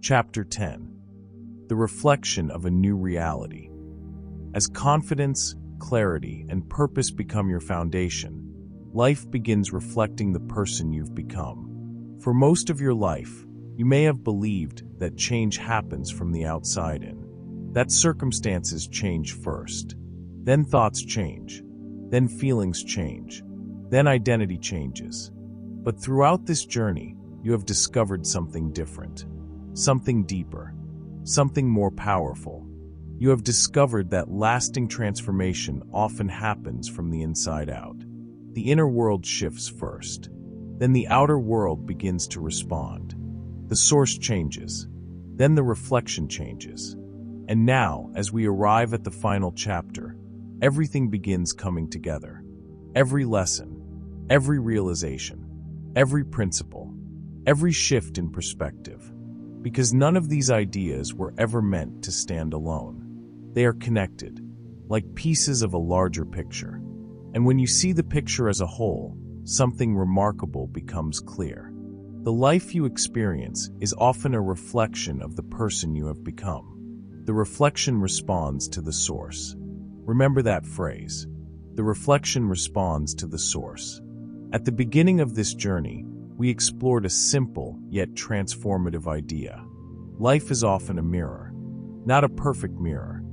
Chapter 10. The Reflection of a New Reality. As confidence, clarity, and purpose become your foundation, life begins reflecting the person you've become. For most of your life, you may have believed that change happens from the outside in, that circumstances change first, then thoughts change, then feelings change, then identity changes. But throughout this journey, you have discovered something different, something deeper, something more powerful. You have discovered that lasting transformation often happens from the inside out. The inner world shifts first, then the outer world begins to respond. The source changes, then the reflection changes. And now, as we arrive at the final chapter, everything begins coming together. Every lesson, every realization, every principle, every shift in perspective. Because none of these ideas were ever meant to stand alone. They are connected, like pieces of a larger picture. And when you see the picture as a whole, something remarkable becomes clear. The life you experience is often a reflection of the person you have become. The reflection responds to the source. Remember that phrase. The reflection responds to the source. At the beginning of this journey, we explored a simple yet transformative idea. Life is often a mirror. Not a perfect mirror.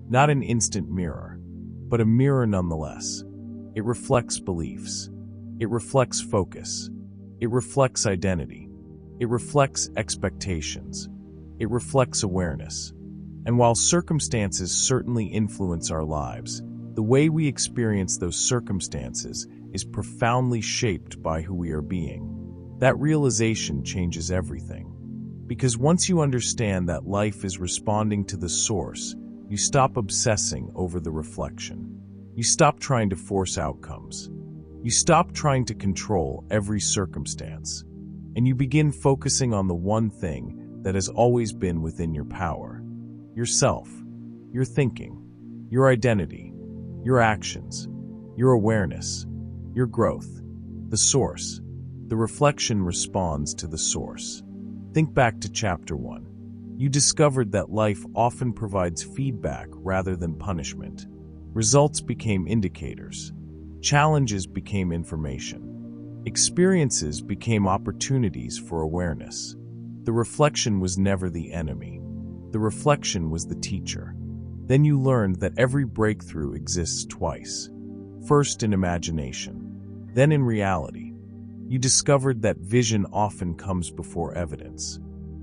Not an instant mirror. But a mirror nonetheless. It reflects beliefs. It reflects focus. It reflects identity. It reflects expectations. It reflects awareness. And while circumstances certainly influence our lives, the way we experience those circumstances is profoundly shaped by who we are being. That realization changes everything. Because once you understand that life is responding to the source, you stop obsessing over the reflection. You stop trying to force outcomes. You stop trying to control every circumstance. And you begin focusing on the one thing that has always been within your power. Yourself, your thinking, your identity, your actions, your awareness, your growth. The source. The reflection responds to the source. Think back to Chapter 1. You discovered that life often provides feedback rather than punishment. Results became indicators. Challenges became information. Experiences became opportunities for awareness. The reflection was never the enemy. The reflection was the teacher. Then you learned that every breakthrough exists twice. First in imagination, then in reality. You discovered that vision often comes before evidence.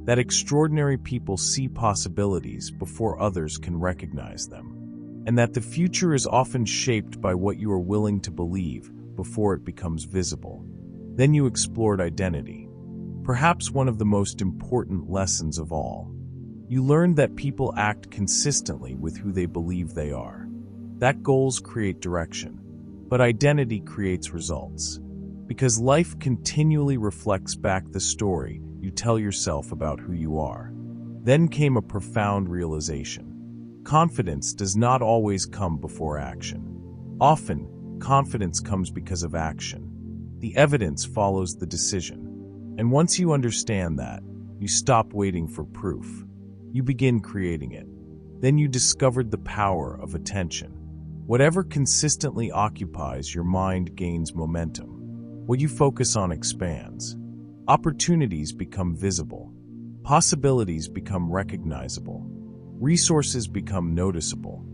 That extraordinary people see possibilities before others can recognize them. And that the future is often shaped by what you are willing to believe before it becomes visible. Then you explored identity. Perhaps one of the most important lessons of all. You learned that people act consistently with who they believe they are. That goals create direction, but identity creates results. Because life continually reflects back the story you tell yourself about who you are. Then came a profound realization. Confidence does not always come before action. Often, confidence comes because of action. The evidence follows the decision. And once you understand that, you stop waiting for proof. You begin creating it. Then you discovered the power of attention. Whatever consistently occupies your mind gains momentum. What you focus on expands. Opportunities become visible. Possibilities become recognizable. Resources become noticeable.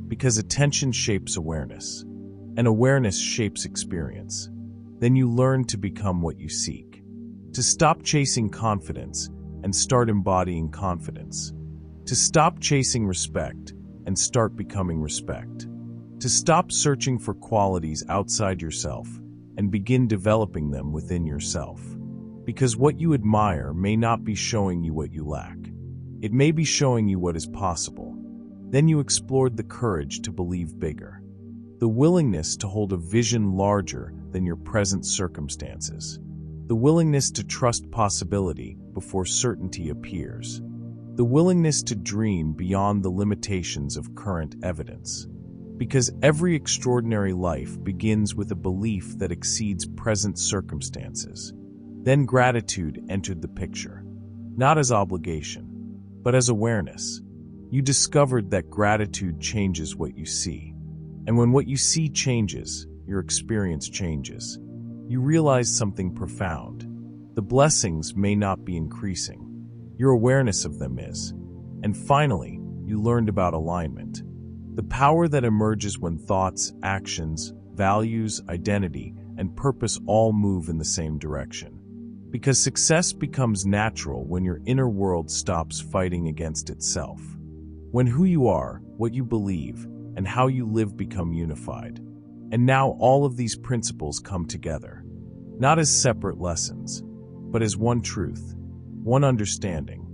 Because attention shapes awareness. And awareness shapes experience. Then you learn to become what you seek. To stop chasing confidence and start embodying confidence. To stop chasing respect and start becoming respect. To stop searching for qualities outside yourself and begin developing them within yourself. Because what you admire may not be showing you what you lack. It may be showing you what is possible. Then you explored the courage to believe bigger. The willingness to hold a vision larger than your present circumstances. The willingness to trust possibility before certainty appears. The willingness to dream beyond the limitations of current evidence. Because every extraordinary life begins with a belief that exceeds present circumstances. Then gratitude entered the picture. not as obligation, but as awareness. You discovered that gratitude changes what you see. And when what you see changes, your experience changes. You realize something profound. The blessings may not be increasing. Your awareness of them is. And finally, you learned about alignment. The power that emerges when thoughts, actions, values, identity, and purpose all move in the same direction. Because success becomes natural when your inner world stops fighting against itself. When who you are, what you believe, and how you live become unified. And now all of these principles come together. Not as separate lessons, but as one truth, one understanding,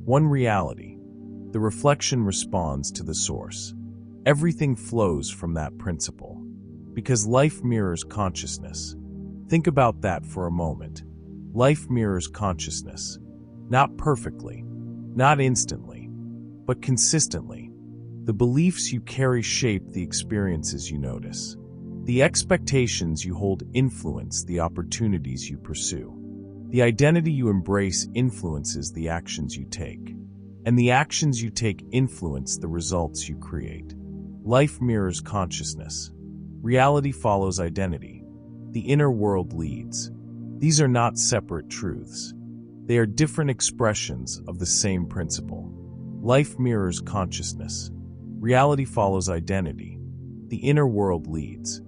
one reality. The reflection responds to the source. Everything flows from that principle. Because life mirrors consciousness. Think about that for a moment. Life mirrors consciousness. Not perfectly, not instantly, but consistently. The beliefs you carry shape the experiences you notice. The expectations you hold influence the opportunities you pursue. The identity you embrace influences the actions you take. And the actions you take influence the results you create. Life mirrors consciousness. Reality follows identity. The inner world leads. These are not separate truths. They are different expressions of the same principle. Life mirrors consciousness. Reality follows identity. The inner world leads.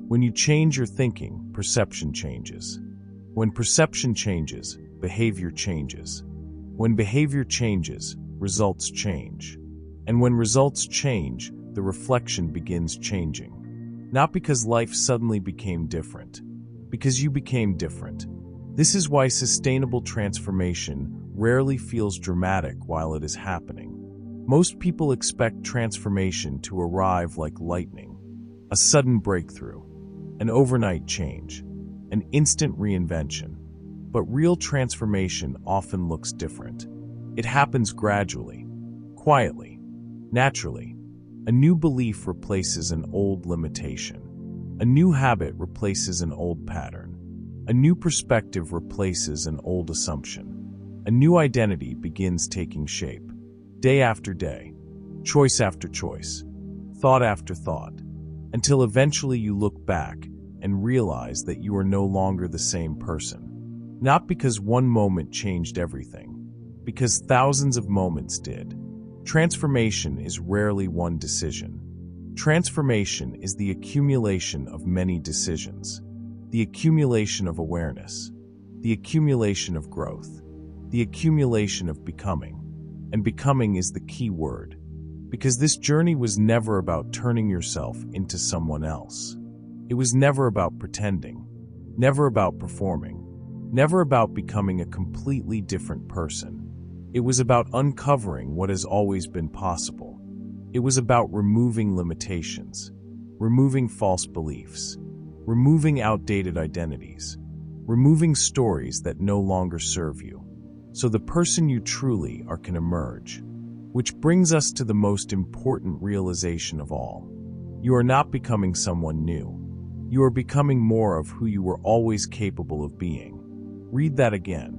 When you change your thinking, perception changes. When perception changes, behavior changes. When behavior changes, results change. And when results change, the reflection begins changing. Not because life suddenly became different, because you became different. This is why sustainable transformation rarely feels dramatic while it is happening. Most people expect transformation to arrive like lightning, a sudden breakthrough, an overnight change, an instant reinvention. But real transformation often looks different. It happens gradually, quietly, naturally. A new belief replaces an old limitation. A new habit replaces an old pattern. A new perspective replaces an old assumption. A new identity begins taking shape. Day after day, choice after choice, thought after thought, until eventually you look back and realize that you are no longer the same person. Not because one moment changed everything, because thousands of moments did. Transformation is rarely one decision. Transformation is the accumulation of many decisions, the accumulation of awareness, the accumulation of growth, the accumulation of becoming. And becoming is the key word, because this journey was never about turning yourself into someone else. It was never about pretending, never about performing, never about becoming a completely different person. It was about uncovering what has always been possible. It was about removing limitations, removing false beliefs, removing outdated identities, removing stories that no longer serve you, so the person you truly are can emerge. Which brings us to the most important realization of all. You are not becoming someone new. You are becoming more of who you were always capable of being. Read that again.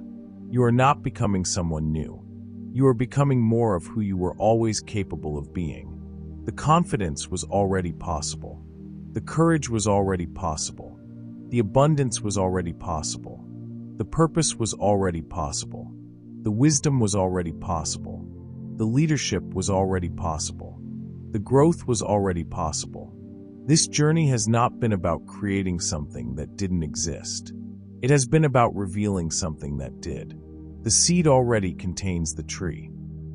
You are not becoming someone new. You are becoming more of who you were always capable of being. The confidence was already possible. The courage was already possible. The abundance was already possible. The purpose was already possible. The wisdom was already possible. The leadership was already possible. The growth was already possible. This journey has not been about creating something that didn't exist. It has been about revealing something that did. The seed already contains the tree.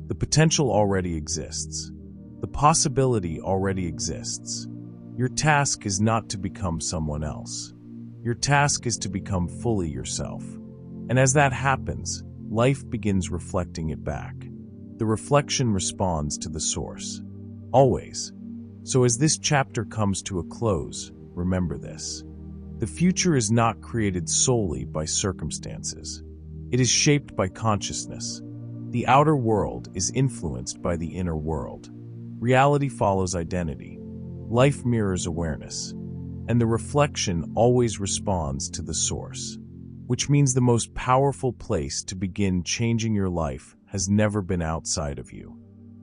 The potential already exists. The possibility already exists. Your task is not to become someone else. Your task is to become fully yourself. And as that happens, life begins reflecting it back. The reflection responds to the source. Always. So as this chapter comes to a close, remember this. The future is not created solely by circumstances. It is shaped by consciousness. The outer world is influenced by the inner world. Reality follows identity. Life mirrors awareness. And the reflection always responds to the source. which means the most powerful place to begin changing your life has never been outside of you.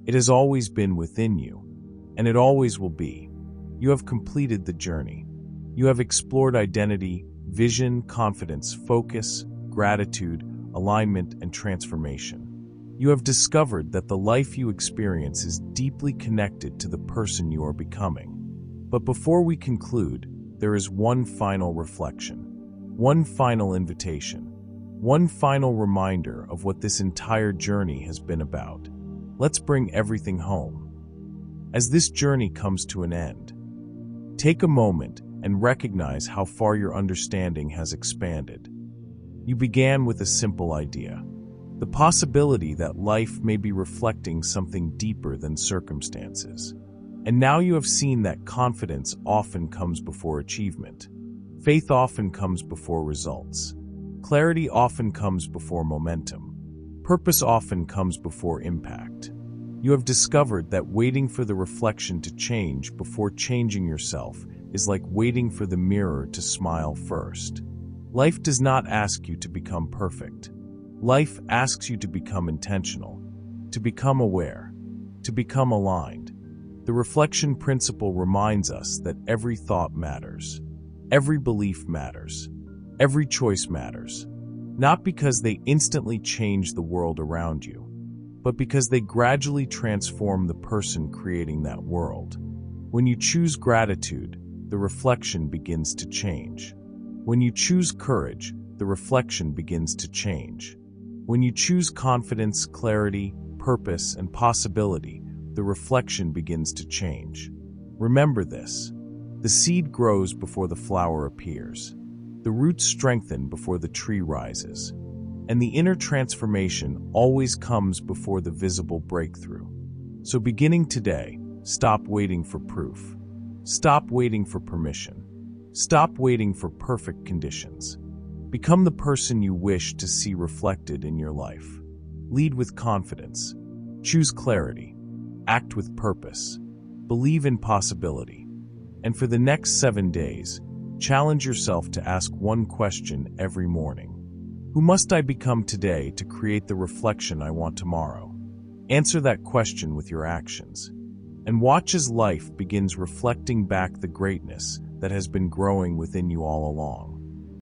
It has always been within you, and it always will be. You have completed the journey. You have explored identity, vision, confidence, focus, gratitude, alignment, and transformation. You have discovered that the life you experience is deeply connected to the person you are becoming. But before we conclude, there is one final reflection, one final invitation, one final reminder of what this entire journey has been about. Let's bring everything home. As this journey comes to an end, take a moment and recognize how far your understanding has expanded. You began with a simple idea, the possibility that life may be reflecting something deeper than circumstances. And now you have seen that confidence often comes before achievement. Faith often comes before results. Clarity often comes before momentum. Purpose often comes before impact. You have discovered that waiting for the reflection to change before changing yourself is like waiting for the mirror to smile first. Life does not ask you to become perfect. Life asks you to become intentional, to become aware, to become aligned. The reflection principle reminds us that every thought matters. Every belief matters. Every choice matters. Not because they instantly change the world around you, but because they gradually transform the person creating that world. When you choose gratitude, the reflection begins to change. When you choose courage, the reflection begins to change. When you choose confidence, clarity, purpose, and possibility, the reflection begins to change. Remember this. The seed grows before the flower appears. The roots strengthen before the tree rises. And the inner transformation always comes before the visible breakthrough. So beginning today, stop waiting for proof. Stop waiting for permission. Stop waiting for perfect conditions. Become the person you wish to see reflected in your life. Lead with confidence. Choose clarity. Act with purpose. Believe in possibility. And for the next 7 days, challenge yourself to ask one question every morning. Who must I become today to create the reflection I want tomorrow? Answer that question with your actions. And watch as life begins reflecting back the greatness that has been growing within you all along.